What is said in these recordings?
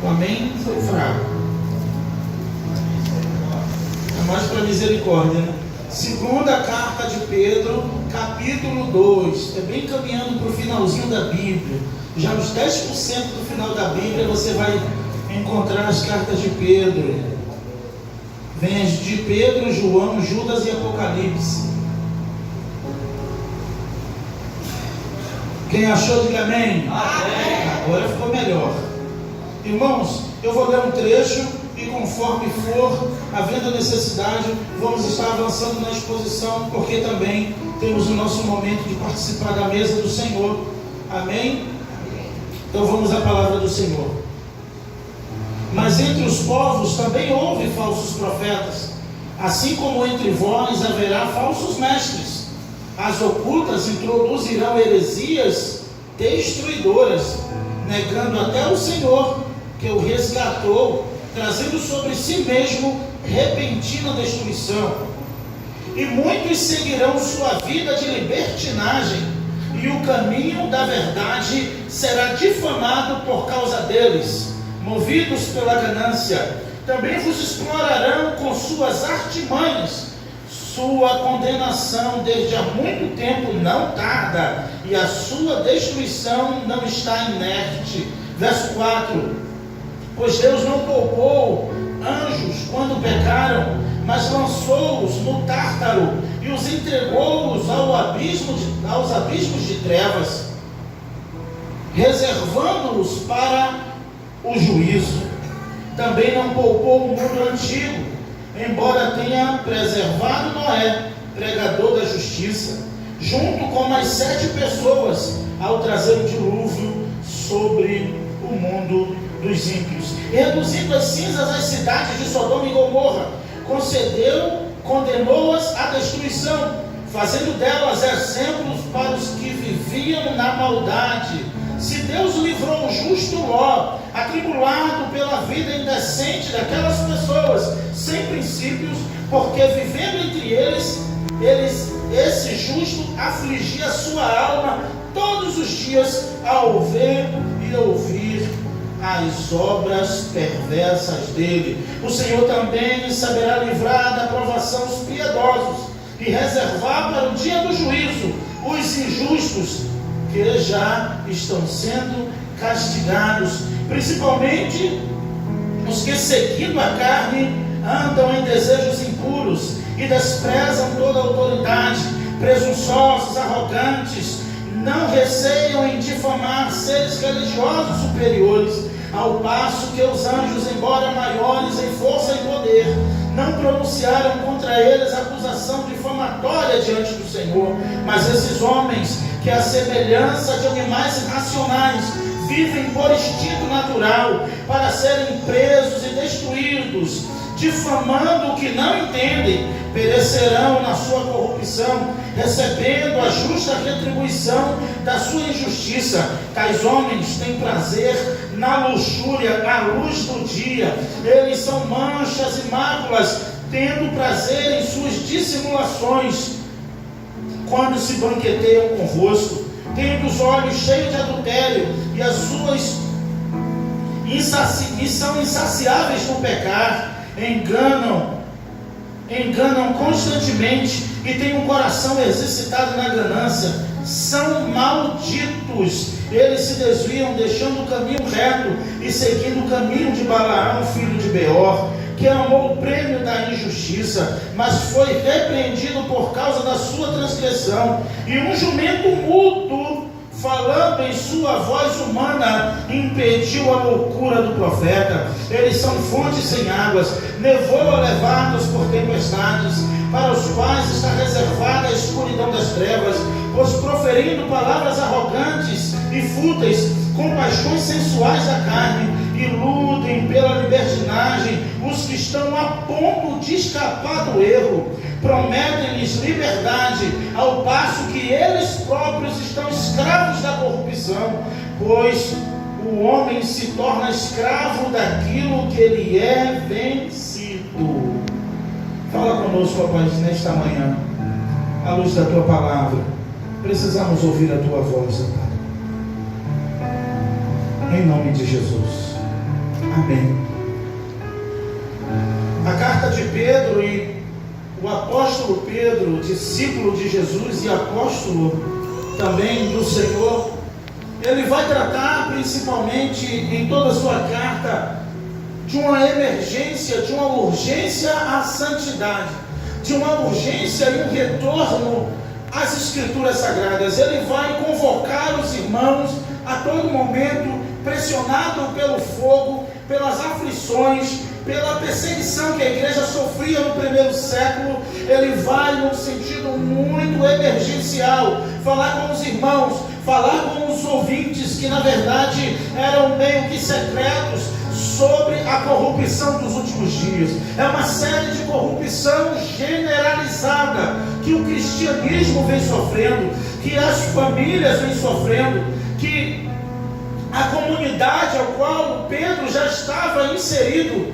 Amém? Foi fraco. É mais para misericórdia, né? Segunda carta de Pedro, capítulo 2. É bem caminhando para o finalzinho da Bíblia. Já nos 10% do final da Bíblia você vai encontrar as cartas de Pedro. Vem as de Pedro, João, Judas e Apocalipse. Quem achou, diga amém. Amém. Agora ficou melhor. Irmãos, eu vou ler um trecho e conforme for havendo necessidade, vamos estar avançando na exposição, porque também temos o nosso momento de participar da mesa do Senhor. Amém? Então vamos à palavra do Senhor. Mas entre os povos também houve falsos profetas, assim como entre vós haverá falsos mestres. As ocultas introduzirão heresias destruidoras, negando até o Senhor que o resgatou, trazendo sobre si mesmo repentina destruição. E muitos seguirão sua vida de libertinagem, e o caminho da verdade será difamado por causa deles. Movidos pela ganância, também vos explorarão com suas artimanhas. Sua condenação desde há muito tempo não tarda, e a sua destruição não está inerte. Verso 4: Pois Deus não poupou anjos quando pecaram, mas lançou-os no Tártaro e os entregou-os aos abismos de trevas, reservando-os para o juízo. Também não poupou o mundo antigo, embora tenha preservado Noé, pregador da justiça, junto com mais 7 pessoas, ao trazer o dilúvio sobre o mundo dos ímpios, reduzindo as cinzas as cidades de Sodoma e Gomorra, condenou-as à destruição, fazendo delas exemplos para os que viviam na maldade. Se Deus livrou o justo Ló, atribulado pela vida indecente daquelas pessoas sem princípios, porque vivendo entre eles, esse justo afligia sua alma todos os dias ao ver e ouvir as obras perversas dele. O Senhor também saberá livrar da provação os piedosos e reservar para o dia do juízo os injustos, que já estão sendo castigados, principalmente os que, seguindo a carne, andam em desejos impuros e desprezam toda autoridade, presunçosos, arrogantes, não receiam em difamar seres religiosos superiores, ao passo que os anjos, embora maiores em força e poder, não pronunciaram contra eles acusação difamatória diante do Senhor. Mas esses homens, que à semelhança de animais irracionais, vivem por instinto natural, para serem presos e destruídos, difamando o que não entendem, perecerão na sua corrupção, recebendo a justa retribuição da sua injustiça. Tais homens têm prazer na luxúria, à luz do dia. Eles são manchas e máculas, tendo prazer em suas dissimulações, quando se banqueteiam convosco, tendo os olhos cheios de adultério, e as suas e são insaciáveis no pecar, enganam constantemente e têm um coração exercitado na ganância. São malditos. Eles se desviam, deixando o caminho reto e seguindo o caminho de Balaão, filho de Beor, que amou o prêmio da injustiça, mas foi repreendido por causa da sua transgressão. E um jumento mudo, falando em sua voz humana, impediu a loucura do profeta. Eles são fontes sem águas, nevou levados por tempestades, para os quais está reservada a escuridão das trevas, pois proferindo palavras arrogantes e fúteis, com paixões sensuais da carne, iludem pela libertinagem os que estão a ponto de escapar do erro. Prometem-lhes liberdade, ao passo que eles próprios estão escravos da corrupção, pois o homem se torna escravo daquilo que ele é vencido. Fala conosco, ó Pai, nesta manhã, à luz da Tua palavra. Precisamos ouvir a Tua voz, ó Pai. Em nome de Jesus. Amém. A carta de Pedro, e o apóstolo Pedro, discípulo de Jesus e apóstolo também do Senhor, ele vai tratar principalmente em toda a sua carta de uma emergência, de uma urgência à santidade, de uma urgência e um retorno às Escrituras Sagradas. Ele vai convocar os irmãos a todo momento, pressionado pelo fogo, pelas aflições, pela perseguição que a igreja sofria no primeiro século. Ele vai num sentido muito emergencial, falar com os irmãos, falar com os ouvintes, que na verdade eram meio que secretos, sobre a corrupção dos últimos dias. É uma série de corrupção generalizada que o cristianismo vem sofrendo, que as famílias vêm sofrendo, que a comunidade ao qual Pedro já estava inserido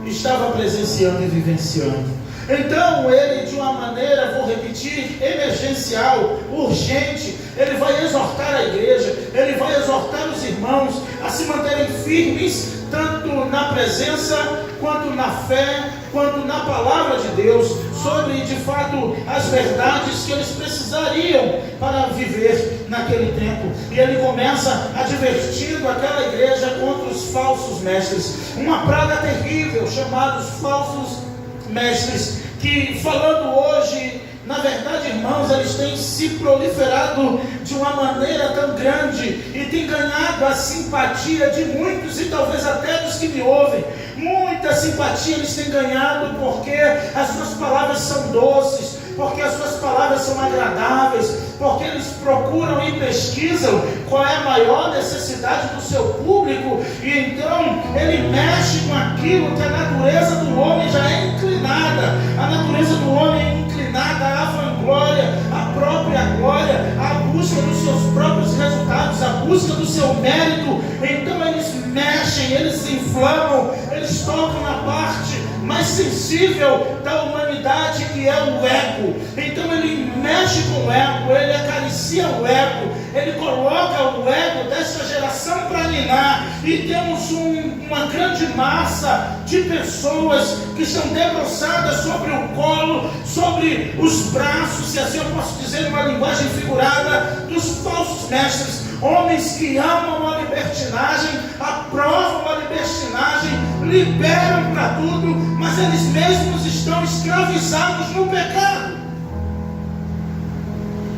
estava presenciando e vivenciando. Então ele, de uma maneira, vou repetir, emergencial, urgente, ele vai exortar a igreja, ele vai exortar os irmãos a se manterem firmes, tanto na presença, quanto na fé, quanto na palavra de Deus, sobre de fato as verdades que eles precisariam para viver naquele tempo. E ele começa advertindo aquela igreja contra os falsos mestres, uma praga terrível chamada os falsos mestres, que falando hoje, na verdade, irmãos, eles têm se proliferado de uma maneira tão grande e têm ganhado a simpatia de muitos e talvez até dos que me ouvem. Muita simpatia eles têm ganhado porque as suas palavras são doces, porque as suas palavras são agradáveis, porque eles procuram e pesquisam qual é a maior necessidade do seu público, e então ele mexe com aquilo que a natureza do homem já é inclinada. A natureza do homem é inclinada à vanglória, à própria glória, à busca dos seus próprios resultados, à busca do seu mérito. Então eles mexem, eles se inflamam, eles tocam na parte mais sensível da humanidade, que é o ego. Então ele mexe com o ego, ele acaricia o ego, ele coloca o ego dessa geração para ninar, e temos uma grande massa de pessoas que estão debruçadas sobre o colo, sobre os braços, se assim eu posso dizer numa linguagem figurada, dos falsos mestres. Homens que amam a libertinagem, aprovam a libertinagem, liberam para tudo, mas eles mesmos estão escravizados no pecado.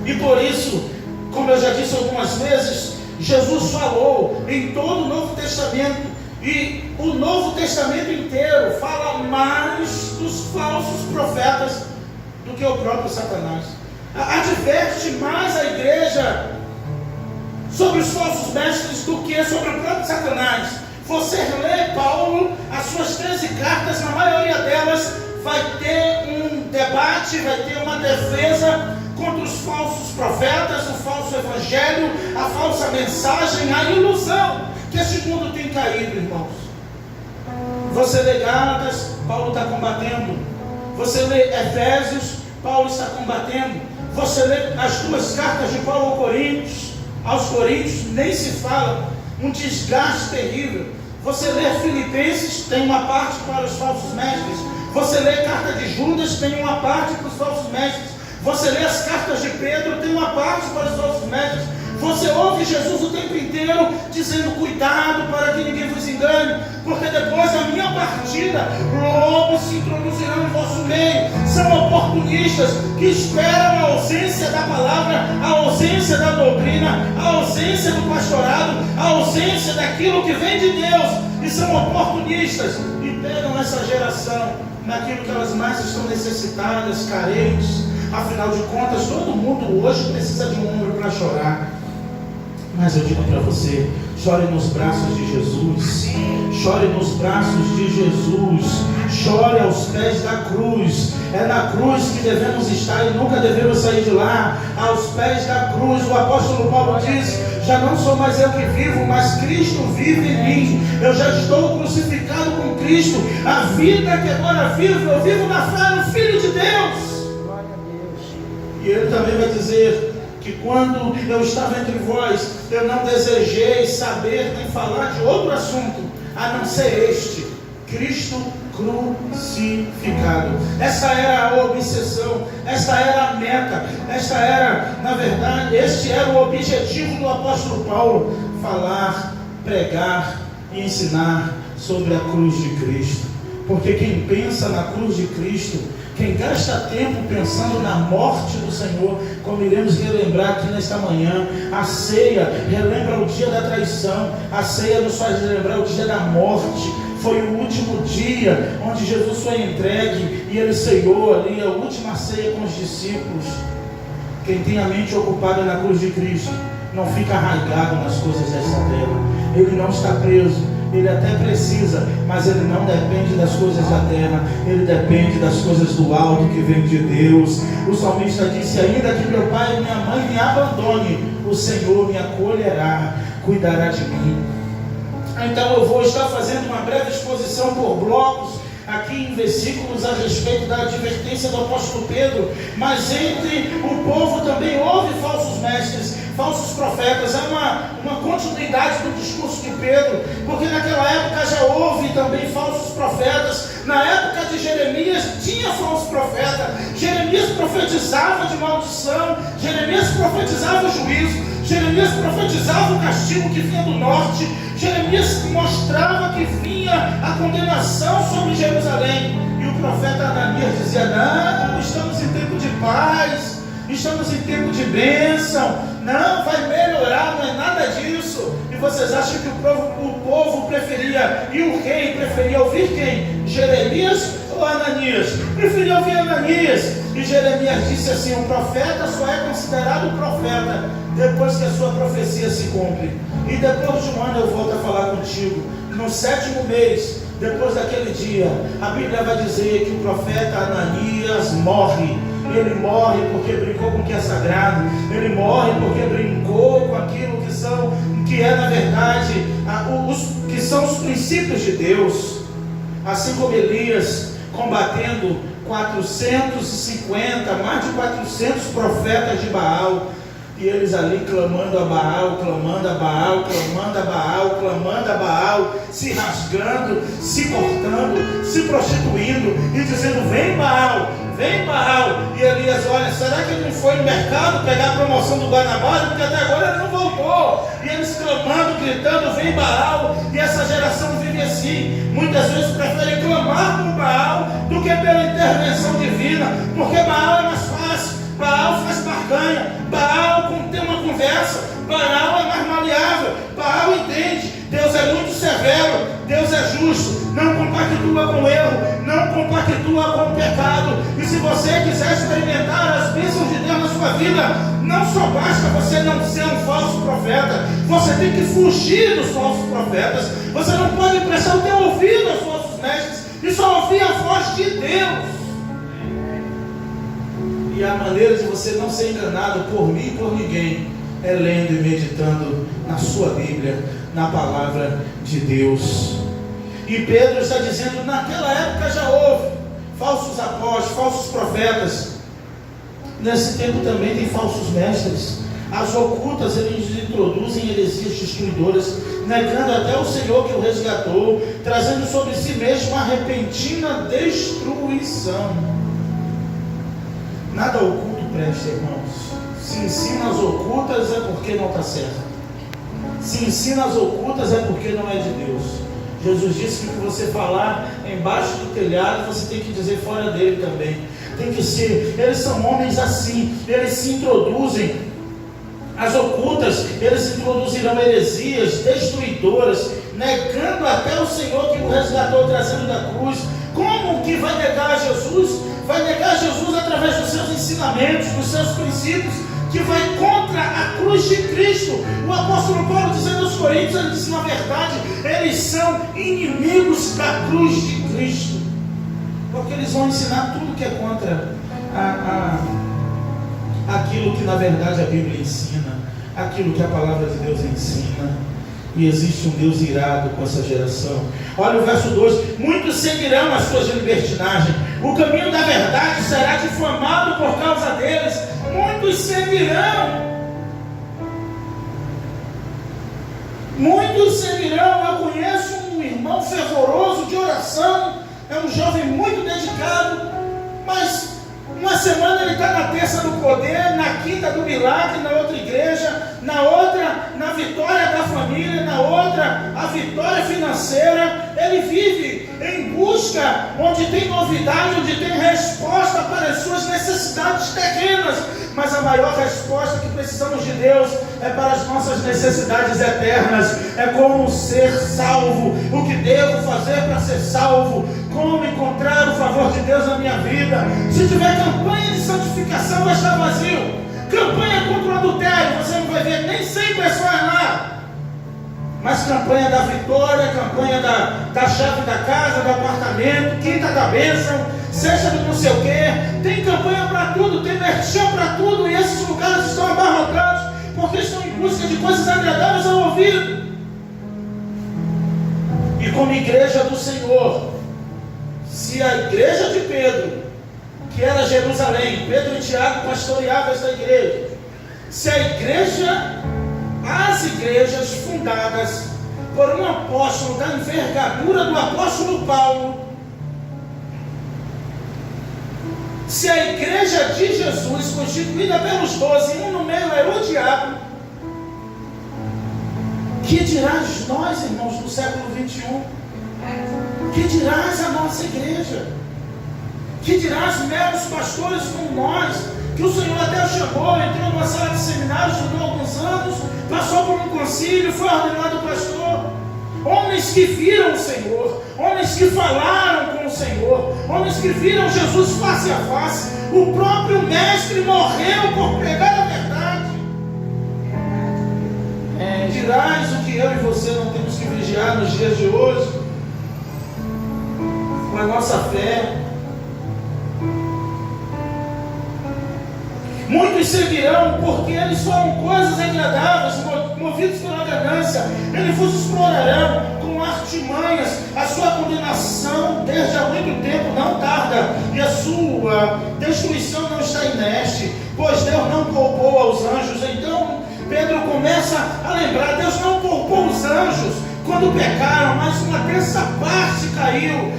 E por isso, como eu já disse algumas vezes, Jesus falou em todo o Novo Testamento, e o Novo Testamento inteiro fala mais dos falsos profetas do que o próprio Satanás. Adverte mais a igreja sobre os falsos mestres do que sobre o próprio Satanás. Você lê Paulo, as suas 13 cartas, na maioria delas vai ter um debate, vai ter uma defesa contra os falsos profetas, o falso evangelho, a falsa mensagem, a ilusão que esse mundo tem caído, irmãos. Você lê Gálatas, Paulo está combatendo. Você lê Efésios, Paulo está combatendo. Você lê as duas cartas de Paulo aos Coríntios, nem se fala, um desgaste terrível. Você lê Filipenses, tem uma parte para os falsos mestres. Você lê a carta de Judas, tem uma parte para os falsos mestres. Você lê as cartas de Pedro, tem uma parte para os falsos mestres. Você ouve Jesus o tempo inteiro dizendo: cuidado para que ninguém vos engane, porque depois da minha partida lobos se introduzirão em vosso meio. São oportunistas que esperam a ausência da palavra, a ausência da doutrina, a ausência do pastorado, a ausência daquilo que vem de Deus, e são oportunistas e pegam essa geração naquilo que elas mais estão necessitadas, carentes. Afinal de contas, todo mundo hoje precisa de um ombro para chorar. Mas eu digo para você, chore nos braços de Jesus, chore nos braços de Jesus, chore aos pés da cruz. É na cruz que devemos estar e nunca devemos sair de lá. Aos pés da cruz, o apóstolo Paulo diz: já não sou mais eu que vivo, mas Cristo vive em mim. Eu já estou crucificado com Cristo. A vida que agora vivo, eu vivo na fé no Filho de Deus. E ele também vai dizer que quando eu estava entre vós, eu não desejei saber nem falar de outro assunto, a não ser este, Cristo crucificado. Essa era a obsessão, essa era a meta, esta era, na verdade, este era o objetivo do apóstolo Paulo: falar, pregar e ensinar sobre a cruz de Cristo. Porque quem pensa na cruz de Cristo, quem gasta tempo pensando na morte do Senhor, como iremos relembrar aqui nesta manhã, a ceia relembra o dia da traição, a ceia nos faz relembrar o dia da morte. Foi o último dia onde Jesus foi entregue e ele ceiou ali, a última ceia com os discípulos. Quem tem a mente ocupada na cruz de Cristo não fica arraigado nas coisas desta terra. Ele não está preso. Ele até precisa, mas ele não depende das coisas da terra. Ele depende das coisas do alto que vem de Deus. O salmista disse: ainda que meu pai e minha mãe me abandone, o Senhor me acolherá, cuidará de mim. Então eu vou estar fazendo uma breve exposição por blocos aqui em versículos a respeito da advertência do apóstolo Pedro. Mas entre o povo também houve falsos mestres, falsos profetas. É uma continuidade do discurso de Pedro, porque naquela época já houve também falsos profetas. Na época de Jeremias tinha falso profeta. Jeremias profetizava de maldição, Jeremias profetizava o juízo, Jeremias profetizava o castigo que vinha do norte, Jeremias mostrava que vinha a condenação sobre Jerusalém. E o profeta Ananias dizia: não, estamos em tempo de paz, estamos em tempo de bênção, não, vai melhorar, não é nada disso. E vocês acham que o povo preferia, e o rei preferia ouvir quem? Jeremias ou Ananias? Preferia ouvir Ananias. E Jeremias disse assim: o profeta só é considerado profeta depois que a sua profecia se cumpre. E depois de um ano eu volto a falar contigo. No 7º mês, depois daquele dia, a Bíblia vai dizer que o profeta Ananias morre. Ele morre porque brincou com o que é sagrado. Ele morre porque brincou com aquilo que é na verdade que são os princípios de Deus. Assim como Elias combatendo 450, mais de 400 profetas de Baal, e eles ali clamando a Baal, clamando a Baal, clamando a Baal, clamando a Baal, se rasgando, se cortando, se prostituindo e dizendo: vem Baal, vem Baal. E Elias: olha, será que ele não foi no mercado pegar a promoção do Guanabara? Porque até agora ele não voltou. E eles clamando, gritando: vem Baal. E essa geração vive assim. Muitas vezes preferem clamar por Baal do que pela intervenção divina, porque Baal é mais fácil. Baal faz barganha, Baal tem uma conversa, Baal é mais maleável, Baal entende, Deus é muito severo, Deus é justo, não compactua com o erro, não compactua com o pecado. E se você quiser experimentar as bênçãos de Deus na sua vida, não só basta você não ser um falso profeta, você tem que fugir dos falsos profetas. Você não pode prestar o teu ouvido aos falsos mestres e só ouvir a voz de Deus. E a maneira de você não ser enganado por mim e por ninguém é lendo e meditando na sua Bíblia, na palavra de Deus. E Pedro está dizendo: naquela época já houve falsos apóstolos, falsos profetas. Nesse tempo também tem falsos mestres. As ocultas, eles introduzem heresias destruidoras, negando até o Senhor que o resgatou, trazendo sobre si mesmo uma repentina destruição. Nada oculto presta, irmãos. Se ensina as ocultas é porque não está certo. Se ensina as ocultas é porque não é de Deus. Jesus disse que o que você falar embaixo do telhado, você tem que dizer fora dele também. Tem que ser. Eles são homens assim. Eles se introduzem. As ocultas, eles introduzirão heresias destruidoras, negando até o Senhor que o resgatou, trazendo da cruz. Como que vai negar a Jesus? Vai negar Jesus através dos seus ensinamentos, dos seus princípios, que vai contra a cruz de Cristo. O apóstolo Paulo, dizendo aos Coríntios, ele disse: na verdade, eles são inimigos da cruz de Cristo, porque eles vão ensinar tudo que é contra aquilo que na verdade a Bíblia ensina, aquilo que a palavra de Deus ensina. E existe um Deus irado com essa geração. Olha o verso 2: muitos seguirão as suas libertinagens, o caminho da verdade será difamado por causa deles. Muitos seguirão. Muitos seguirão. Eu conheço um irmão é um jovem muito dedicado, mas uma semana ele está na terça do poder, na quinta do milagre, na outra igreja, na outra, na vitória da família, na outra, a vitória financeira. Ele vive em busca, onde tem novidade, onde tem resposta para as suas necessidades terrenas. Mas a maior resposta que precisamos de Deus é para as nossas necessidades eternas. É como ser salvo, o que devo fazer para ser salvo, como encontrar o favor de Deus na minha vida. Se tiver campanha de santificação, vai estar vazio. Campanha contra o adultério, você não vai ver nem 100 pessoas lá. Mas campanha da vitória, campanha da chave da casa, do apartamento, quinta da bênção, seja do não sei o quê, tem campanha para tudo, tem merchan para tudo, e esses lugares estão abarrotados, porque estão em busca de coisas agradáveis ao ouvido. E como igreja do Senhor, se a igreja de Pedro, que era Jerusalém, Pedro e Tiago pastoreavam essa igreja, se a igreja, as igrejas fundadas por um apóstolo da envergadura do apóstolo Paulo, se a igreja de Jesus, constituída pelos 12, um no meio era o diabo, que dirás nós, irmãos, do século 21? Que dirás a nossa igreja? Que dirás meros pastores como nós, que o Senhor até o chamou, entrou numa sala de seminário, estudou alguns anos, passou por um concílio, foi ordenado pastor. Homens que viram o Senhor, homens que falaram com o Senhor, homens que viram Jesus face a face. O próprio mestre morreu por pregar a verdade. Dirás o que eu e você não temos que vigiar nos dias de hoje, com a nossa fé. Muitos seguirão porque eles falam coisas agradáveis, movidos pela ganância. Eles vos explorarão com artimanhas. A sua condenação desde há muito tempo não tarda, e a sua destruição não está inerte, pois Deus não poupou aos anjos. Então Pedro começa a lembrar: Deus não poupou os anjos quando pecaram, mas uma terça parte caiu.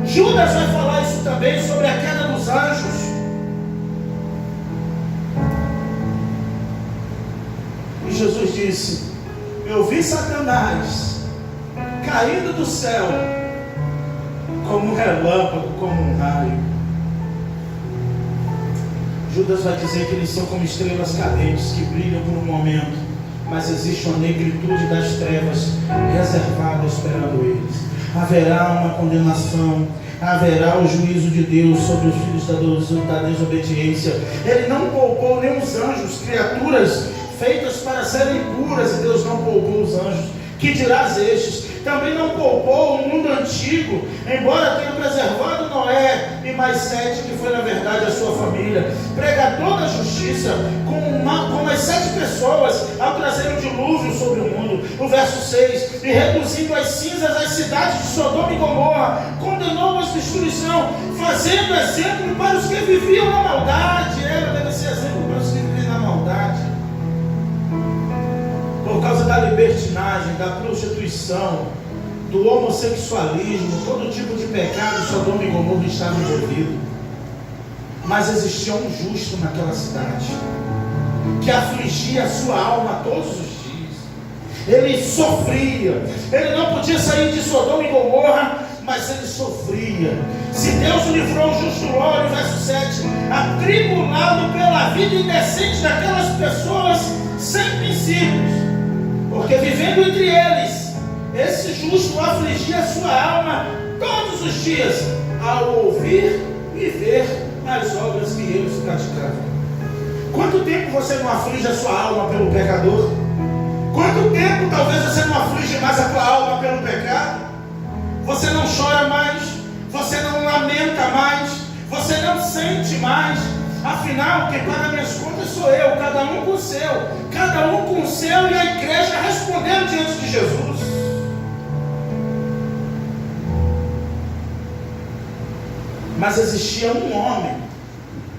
Judas vai falar isso também sobre a queda dos anjos. E Jesus disse: eu vi Satanás caindo do céu como um relâmpago, como um raio. Judas vai dizer que eles são como estrelas cadentes que brilham por um momento, mas existe uma negritude das trevas reservada esperando eles. Haverá uma condenação, haverá o juízo de Deus sobre os filhos da desobediência. Ele não poupou nem os anjos, criaturas feitas para serem puras, e Deus não poupou os anjos. Que dirás estes? Também não poupou o mundo antigo, embora tenha preservado Noé e mais 7, que foi na verdade a sua família, pregador da justiça, com as 7 pessoas, ao trazer o dilúvio sobre o mundo. O verso 6: e reduzindo as cinzas as cidades de Sodoma e Gomorra, condenou a destruição, fazendo exemplo para os que viviam na maldade. Ela deve ser exemplo para os que vivem na maldade. Por causa da libertinagem, da prostituição, do homossexualismo, todo tipo de pecado, Sodoma e Gomorra estava envolvido. Mas existia um justo naquela cidade, que afligia a sua alma todos os dias. Ele sofria, ele não podia sair de Sodoma e Gomorra, mas ele sofria. Se Deus livrou o justo Ló, verso 7, atribulado pela vida indecente daquelas pessoas sem princípios, porque vivendo entre eles, esse justo afligia a sua alma todos os dias, ao ouvir e ver as obras que eles praticavam. Quanto tempo você não aflige a sua alma pelo pecador? Quanto tempo talvez você não aflige mais a tua alma pelo pecado? Você não chora mais, você não lamenta mais, você não sente mais. Afinal, quem paga minhas contas sou eu, cada um com o seu, e a igreja respondendo diante de Jesus. Mas existia um homem,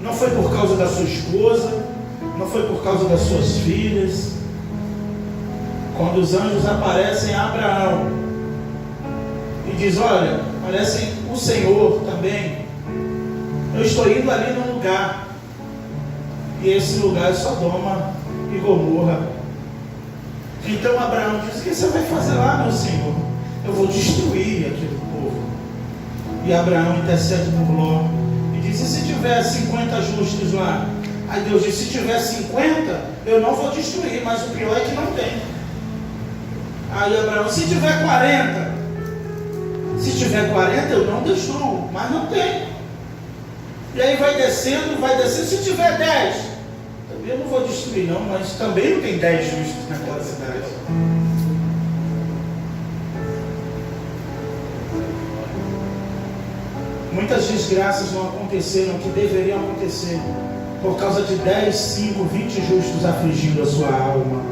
não foi por causa da sua esposa, não foi por causa das suas filhas. Quando os anjos aparecem a Abraão e diz: olha, Parece o Senhor também. Eu estou indo ali num lugar, e esse lugar é Sodoma e Gomorra. Então Abraão diz: o que você vai fazer lá, meu Senhor? Eu vou destruir aquele povo. E Abraão intercede por Ló e diz: e se tiver 50 justos lá? Aí Deus diz: se tiver 50, eu não vou destruir, mas o pior é que não tem. Aí Abraão: se tiver 40, se tiver 40 eu não destruo, mas não tem. E aí vai descendo, se tiver 10, também eu não vou destruir não, mas também não tem 10 justos naquela cidade. Muitas desgraças não aconteceram que deveriam acontecer por causa de 10, 5, 20 justos afligindo a sua alma.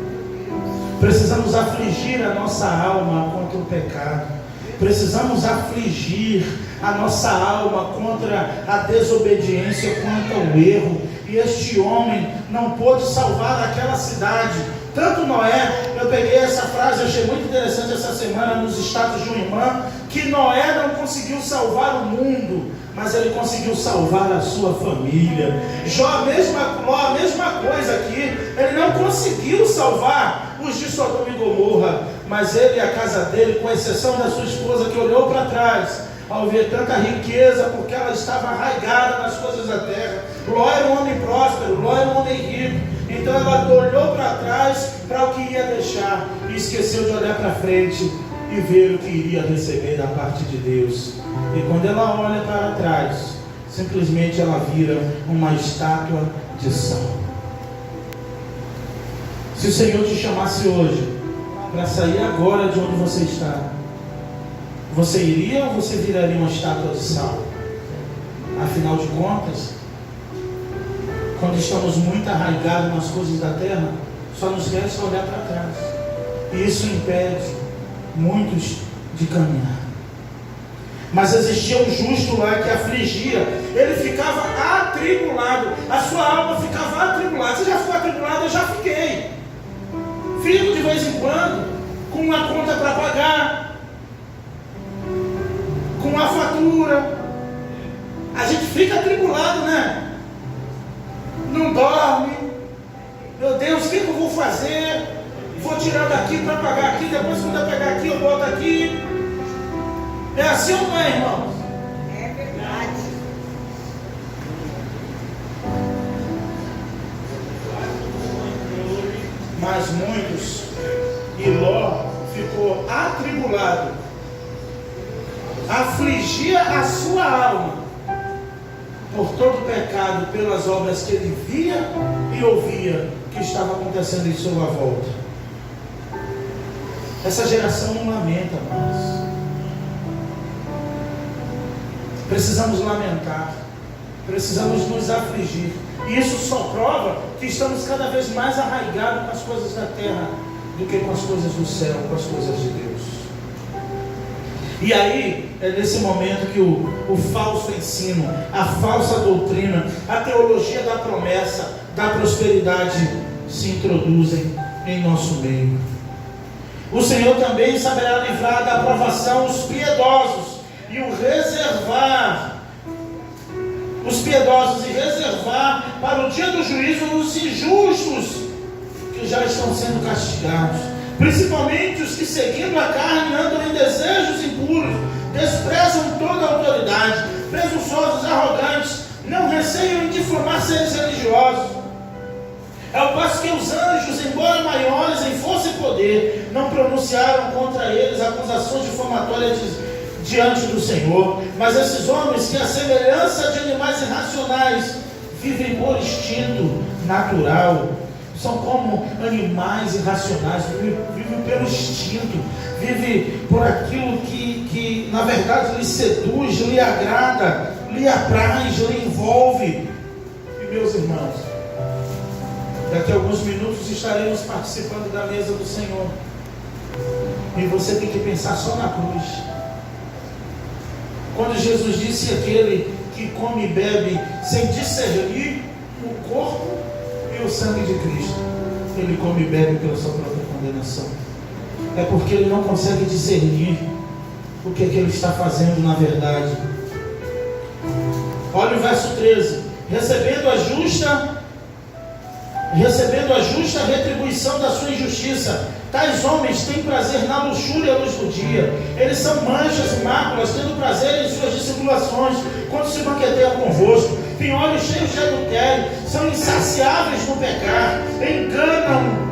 Precisamos afligir a nossa alma contra o pecado. Precisamos afligir a nossa alma contra a desobediência, contra o erro. E este homem não pôde salvar aquela cidade. Tanto Noé, eu peguei essa frase, achei muito interessante essa semana nos status de uma irmã, que Noé não conseguiu salvar o mundo, mas ele conseguiu salvar a sua família. Jó, a mesma coisa aqui, ele não conseguiu salvar os de Sodoma e Gomorra, mas ele e a casa dele, com exceção da sua esposa que olhou para trás, ao ver tanta riqueza, porque ela estava arraigada nas coisas da terra. Ló era um homem próspero, Ló era um homem rico, então ela olhou para trás para o que ia deixar e esqueceu de olhar para frente e ver o que iria receber da parte de Deus. E quando ela olha para trás, simplesmente ela vira uma estátua de sal. Se o Senhor te chamasse hoje para sair agora de onde você está, você iria ou você viraria uma estátua de sal? Afinal de contas, quando estamos muito arraigados nas coisas da terra, só nos resta olhar para trás. E isso impede muitos de caminhar. Mas existia um justo lá que afligia. Ele ficava atribulado. A sua alma ficava atribulada. Você já ficou atribulado? Eu já fiquei. Fico de vez em quando com uma conta para pagar, com uma fatura. A gente fica atribulado, né? Não dorme. Meu Deus, o que eu vou fazer? Vou tirar daqui para pagar aqui. Depois quando eu pegar aqui, eu boto aqui. É assim ou não é, irmãos? É verdade. Mas muitos, e Ló ficou atribulado, afligia a sua alma por todo o pecado, pelas obras que ele via e ouvia que estava acontecendo em sua volta. Essa geração não lamenta mais. Precisamos lamentar, precisamos nos afligir. E isso só prova que estamos cada vez mais arraigados com as coisas da terra do que com as coisas do céu, com as coisas de Deus. E aí, é nesse momento que o falso ensino, a falsa doutrina, a teologia da promessa, da prosperidade se introduzem em nosso meio. O Senhor também saberá livrar da aprovação os piedosos e o reservar, os piedosos, e reservar para o dia do juízo os injustos que já estão sendo castigados, principalmente os que, seguindo a carne, andam em desejos impuros, desprezam toda a autoridade, presunçosos, arrogantes, não receiam em difamar seres religiosos. Ao passo que os anjos, embora maiores em força e poder, não pronunciaram contra eles acusações difamatórias diante do Senhor. Mas esses homens, que à semelhança de animais irracionais, vivem por instinto natural, são como animais irracionais, vivem pelo instinto, vivem por aquilo que na verdade lhe seduz, lhe agrada, lhe apraz, lhe envolve. E meus irmãos, daqui a alguns minutos estaremos participando da mesa do Senhor, e você tem que pensar só na cruz. Quando Jesus disse: aquele que come e bebe sem discernir o corpo e o sangue de Cristo, ele come e bebe pela sua própria condenação. É porque ele não consegue discernir o que ele está fazendo na verdade. Olha o verso 13: recebendo a justa retribuição da sua injustiça, tais homens têm prazer na luxúria à luz do dia. Eles são manchas e máculas, tendo prazer em suas dissimulações, quando se banqueteiam convosco. Têm olhos cheios de adultério, são insaciáveis no pecar, enganam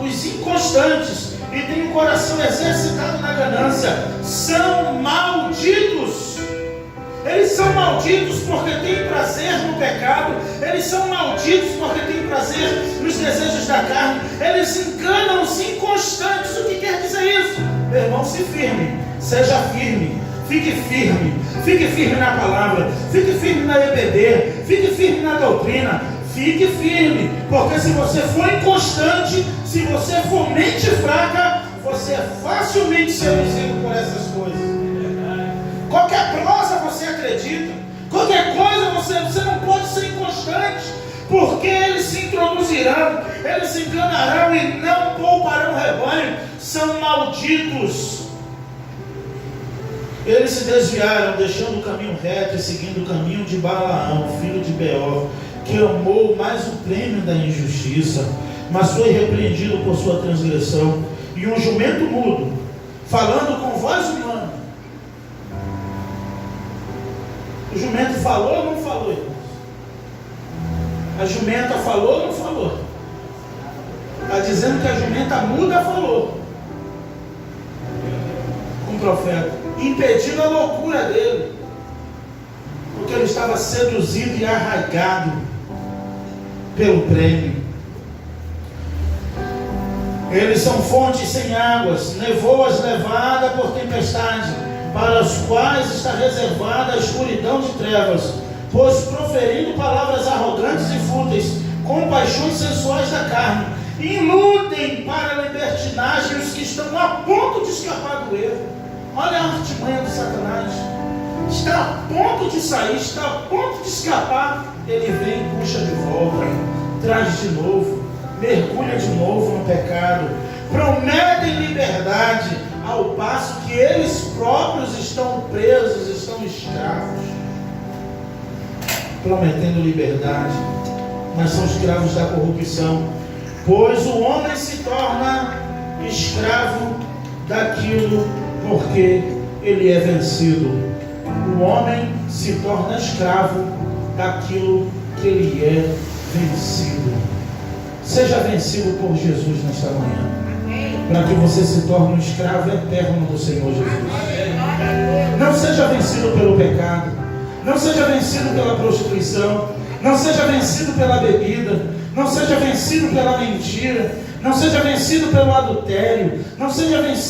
os inconstantes e têm o coração exercitado na ganância. São malditos. Eles são malditos porque têm prazer no pecado. Eles são malditos porque têm prazer nos desejos da carne. Eles enganam os inconstantes. O que quer dizer isso? Meu irmão, se firme, seja firme, fique firme na palavra, fique firme na EBD, fique firme na doutrina, fique firme, porque se você for inconstante, se você for mente fraca, você é facilmente seduzido por essas coisas. Qualquer prosa você acredita, qualquer coisa você não pode ser inconstante, porque eles se introduzirão, eles se enganarão e não pouparão o rebanho. São malditos. Eles se desviaram, deixando o caminho reto e seguindo o caminho de Balaão, filho de Beor, que amou mais o prêmio da injustiça, mas foi repreendido por sua transgressão. E um jumento mudo, falando com voz humana. O jumento falou ou não falou, irmãos? A jumenta falou ou não falou? Está dizendo que a jumenta muda falou com o profeta, impedindo a loucura dele, porque ele estava seduzido e arraigado pelo prêmio. Eles são fontes sem águas, nevoas levada por tempestade, para os quais está reservada a escuridão de trevas, pois proferindo palavras arrogantes e fúteis, com paixões sensuais da carne, iludem para a libertinagem os que estão a ponto de escapar do erro. Olha a artimanha do Satanás. Está a ponto de sair, está a ponto de escapar. Ele vem e puxa de volta, traz de novo, mergulha de novo no pecado. Prometem liberdade, ao passo que eles próprios estão presos, estão escravos. Prometendo liberdade, mas são escravos da corrupção, pois o homem se torna escravo daquilo porque ele é vencido. O homem se torna escravo daquilo que ele é vencido. Seja vencido por Jesus nesta manhã, para que você se torne um escravo eterno do Senhor Jesus. Não seja vencido pelo pecado, não seja vencido pela prostituição, não seja vencido pela bebida, não seja vencido pela mentira, não seja vencido pelo adultério, não seja vencido